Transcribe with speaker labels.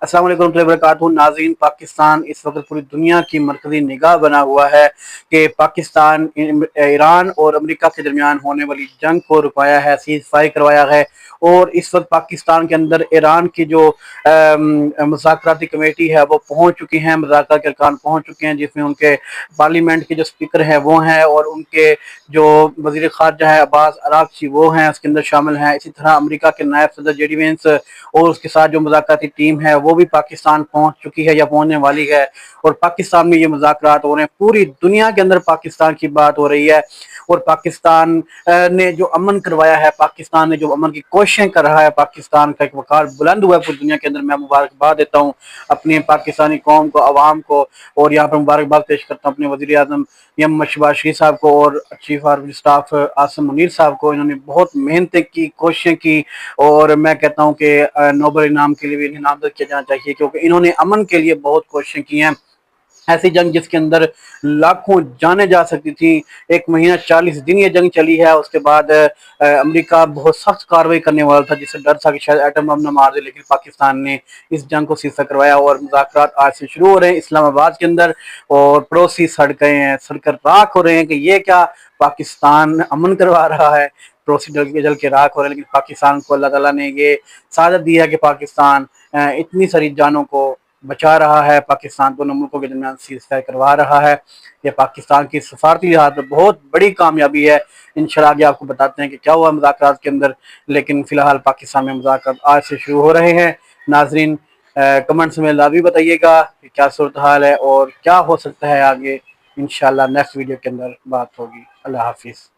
Speaker 1: अस्सलाम वालेकुम warahmatullahi wabarakatuh। नाज़रीन, पाकिस्तान इस वक्त पूरी दुनिया की मरकज़ी निगाह बना हुआ है कि पाकिस्तान ईरान और अमेरिका के दरमियान होने वाली जंग को रुकवाया है, सीज़ फायर करवाया है। और इस वक्त पाकिस्तान के अंदर ईरान की जो मुज़ाकराती कमेटी है वो पहुंच चुकी हैं, मुज़ाकरात के अरकान पहुंच चुके हैं, जिसमें उनके पार्लियामेंट के जो स्पीकर हैं वो हैं और उनके जो वज़ीर ख़ारजा है अब्बास अराग़ची वो हैं, उसके अंदर शामिल हैं। इसी तरह अमेरिका के नायब सदर जेडी वेंस और उसके साथ जो मुज़ाकराती टीम है वो भी पाकिस्तान पहुंच चुकी है या पहुंचने वाली है। और पाकिस्तान में ये मुज़ाकरात हो रहे हैं, पूरी दुनिया के अंदर पाकिस्तान की बात हो रही है। और पाकिस्तान ने जो अमन करवाया है, पाकिस्तान ने जो अमन की कोशिशें कर रहा है, पाकिस्तान का एक वकार बुलंद हुआ है पूरी दुनिया के अंदर। मैं मुबारकबाद देता हूँ अपनी पाकिस्तानी कौम को, आवाम को, और यहाँ पर मुबारकबाद पेश करता हूँ अपने वज़ीर आज़म एम शहबाज शरीफ साहब को और chief of staff Asim Munir साहब को। इन्होंने बहुत मेहनतें की, कोशिशें की, और मैं कहता हूँ कि नोबल इनाम के लिए भी इन्हें नामजद किया जाना चाहिए, क्योंकि इन्होंने अमन के लिए बहुत कोशिशें की हैं। ऐसी जंग जिसके अंदर लाखों जाने जा सकती थी, 1 महीना 40 दिन ये जंग चली है। उसके बाद अमेरिका बहुत सख्त कार्रवाई करने वाला था, जिससे डर था कि शायद एटम बम न मार दे, लेकिन पाकिस्तान ने इस जंग को सीधा करवाया। और मुज़ाकरात आज से शुरू हो रहे हैं इस्लामाबाद के अंदर, और पड़ोसी सड़ गए हैं, सड़कर राख हो रहे हैं कि ये क्या पाकिस्तान अमन करवा रहा है। पड़ोसी जल के राख हो रहे हैं, लेकिन पाकिस्तान को अल्लाह ताला ने ये सादत दी है कि पाकिस्तान इतनी सारी जानों को बचा रहा है, पाकिस्तान दोनों मुल्कों के दरमियान सीज़ फायर करवा रहा है। ये पाकिस्तान की सफारती लिहाज पर बहुत बड़ी कामयाबी है। इंशाल्लाह आगे आपको बताते हैं कि क्या हुआ मुज़ाकरात के अंदर, लेकिन फ़िलहाल पाकिस्तान में मुज़ाकरात आज से शुरू हो रहे हैं। नाज़रीन, कमेंट्स में लाज़मी बताइएगा कि क्या सूरत हाल है और क्या हो सकता है आगे। इंशाल्लाह नेक्स्ट वीडियो के अंदर बात होगी। अल्लाह हाफिज़।